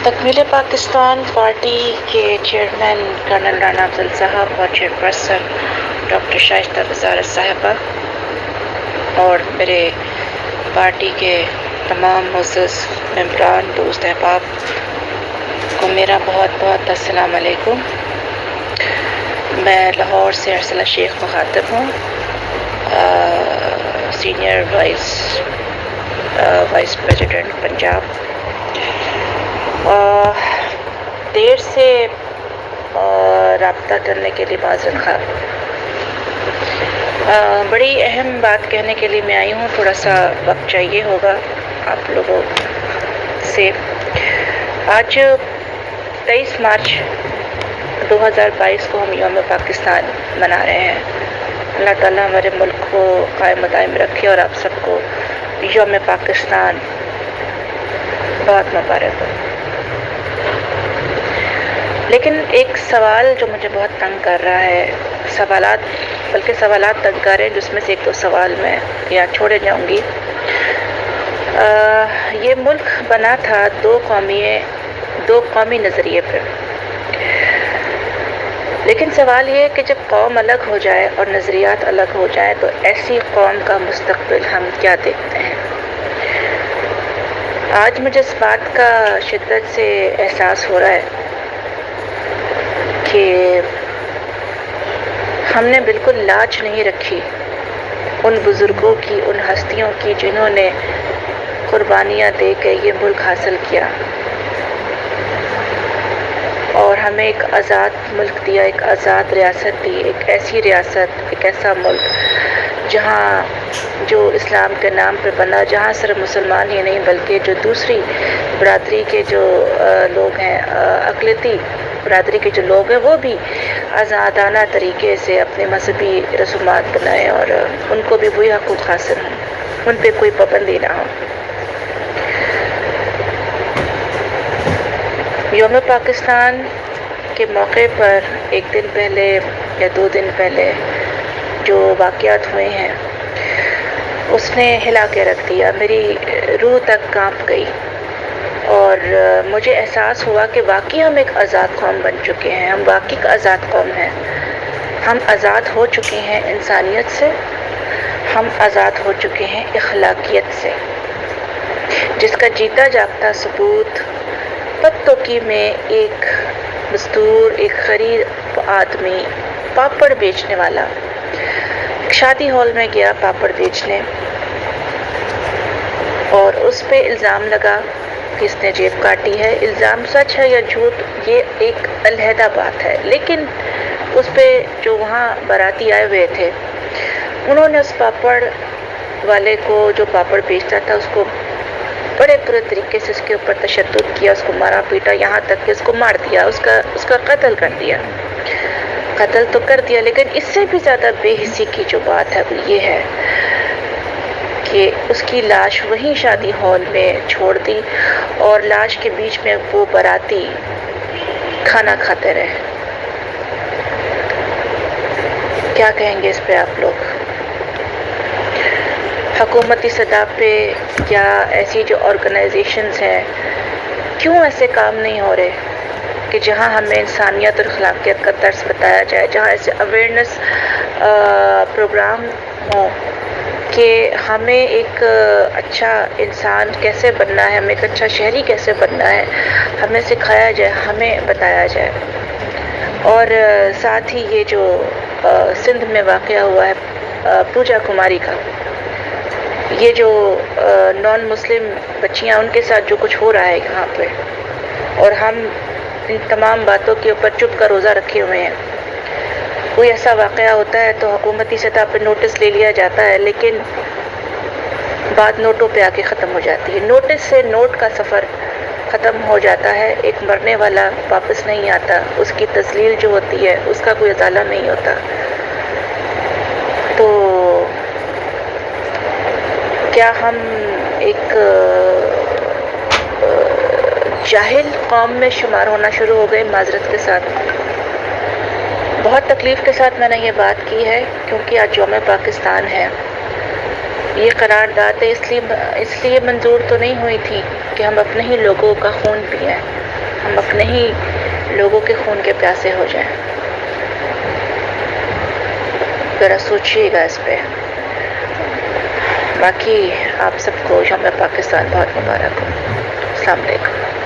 تکمیل پاکستان پارٹی کے chairman colonel Rana افضل صاحب اور چیئرپرسن ڈاکٹر شائستہ وزارت صاحبہ اور میرے پارٹی کے تمام معزز ممبران دوست احباب کو میرا بہت بہت السلام علیکم۔ میں لاہور سے ارسلہ شیخ مخاطب ہوں، سینئر وائس پریزیڈنٹ پنجاب۔ دیر سے رابطہ کرنے کے لیے معذرت خواہ۔ بڑی اہم بات کہنے کے لیے میں آئی ہوں، تھوڑا سا وقت چاہیے ہوگا آپ لوگوں سے۔ آج 23 مارچ 2022 کو ہم یوم پاکستان منا رہے ہیں۔ اللہ تعالیٰ ہمارے ملک کو قائم و دائم رکھے اور آپ سب کو یوم پاکستان بہت مبارک ہو۔ لیکن ایک سوال جو مجھے بہت تنگ کر رہا ہے، سوالات تنگ کر رہے ہیں، جس میں سے ایک دو سوال میں یہاں چھوڑے جاؤں گی۔ یہ ملک بنا تھا دو قومی نظریے پر، لیکن سوال یہ ہے کہ جب قوم الگ ہو جائے اور نظریات الگ ہو جائیں تو ایسی قوم کا مستقبل ہم کیا دیکھتے ہیں۔ آج مجھے اس بات کا شدت سے احساس ہو رہا ہے کہ ہم نے بالکل لاج نہیں رکھی ان بزرگوں کی، ان ہستیوں کی جنہوں نے قربانیاں دے کے یہ ملک حاصل کیا اور ہمیں ایک آزاد ملک دیا، ایک آزاد ریاست دی، ایک ایسی ریاست، ایک ایسا ملک جہاں جو اسلام کے نام پہ بنا، جہاں صرف مسلمان ہی نہیں بلکہ جو دوسری برادری کے جو لوگ ہیں، اقلیتی برادری کے جو لوگ ہیں، وہ بھی آزادانہ طریقے سے اپنے مذہبی رسومات بنائیں اور ان کو بھی وہی حقوق حاصل ہوں، ان پہ کوئی پابندی نہ ہو۔ یوم پاکستان کے موقع پر ایک دن پہلے یا 2 دن پہلے جو واقعات ہوئے ہیں اس نے ہلا کے رکھ دیا، میری روح تک کانپ گئی اور مجھے احساس ہوا کہ واقعی ہم ایک آزاد قوم بن چکے ہیں، ہم واقعی ایک آزاد قوم ہیں، ہم آزاد ہو چکے ہیں انسانیت سے، ہم آزاد ہو چکے ہیں اخلاقیت سے، جس کا جیتا جاگتا ثبوت پتوکی میں ایک مزدور، ایک غریب آدمی، پاپڑ بیچنے والا شادی ہال میں گیا پاپڑ بیچنے اور اس پہ الزام لگا کہ اس نے جیب کاٹی ہے۔ الزام سچ ہے یا جھوٹ یہ ایک علیحدہ بات ہے، لیکن اس پہ جو وہاں باراتی آئے ہوئے تھے انہوں نے اس پاپڑ والے کو، جو پاپڑ بیچتا تھا، اس کو بڑے برے طریقے سے اس کے اوپر تشدد کیا، اس کو مارا پیٹا، یہاں تک کہ اس کو مار دیا، اس کا قتل کر دیا۔ قتل تو کر دیا، لیکن اس سے بھی زیادہ بے حسی کی جو بات ہے وہ یہ ہے کہ اس کی لاش وہیں شادی ہال میں چھوڑ دی اور لاش کے بیچ میں وہ باراتی کھانا کھاتے رہے۔ کیا کہیں گے اس پہ آپ لوگ؟ حکومتی سطح پہ یا ایسی جو آرگنائزیشنز ہیں، کیوں ایسے کام نہیں ہو رہے کہ جہاں ہمیں انسانیت اور اخلاقیت کا درس بتایا جائے، جہاں ایسے اویئرنیس پروگرام ہوں کہ ہمیں ایک اچھا انسان کیسے بننا ہے، ہمیں ایک اچھا شہری کیسے بننا ہے، ہمیں سکھایا جائے، ہمیں بتایا جائے۔ اور ساتھ ہی یہ جو سندھ میں واقعہ ہوا ہے پوجا کماری کا، یہ جو نان مسلم بچیاں، ان کے ساتھ جو کچھ ہو رہا ہے یہاں پہ، اور ہم ان تمام باتوں کے اوپر چپ کا روزہ رکھے ہوئے ہیں۔ کوئی ایسا واقعہ ہوتا ہے تو حکومتی سطح پہ نوٹس لے لیا جاتا ہے، لیکن بات نوٹوں پہ آ کے ختم ہو جاتی ہے۔ نوٹس سے نوٹ کا سفر ختم ہو جاتا ہے، ایک مرنے والا واپس نہیں آتا، اس کی تذلیل جو ہوتی ہے اس کا کوئی ازالہ نہیں ہوتا۔ تو کیا ہم ایک جاہل قوم میں شمار ہونا شروع ہو گئے؟ معذرت کے ساتھ، بہت تکلیف کے ساتھ میں نے یہ بات کی ہے کیونکہ آج یوم پاکستان ہے۔ یہ قرارداد اس لیے منظور تو نہیں ہوئی تھی کہ ہم اپنے ہی لوگوں کا خون پئیں، ہم اپنے ہی لوگوں کے خون کے پیاسے ہو جائیں. ذرا سوچیے گا اس پہ. باقی آپ سب کو جامعہ پاکستان بہت مبارک ہو. السلام علیکم.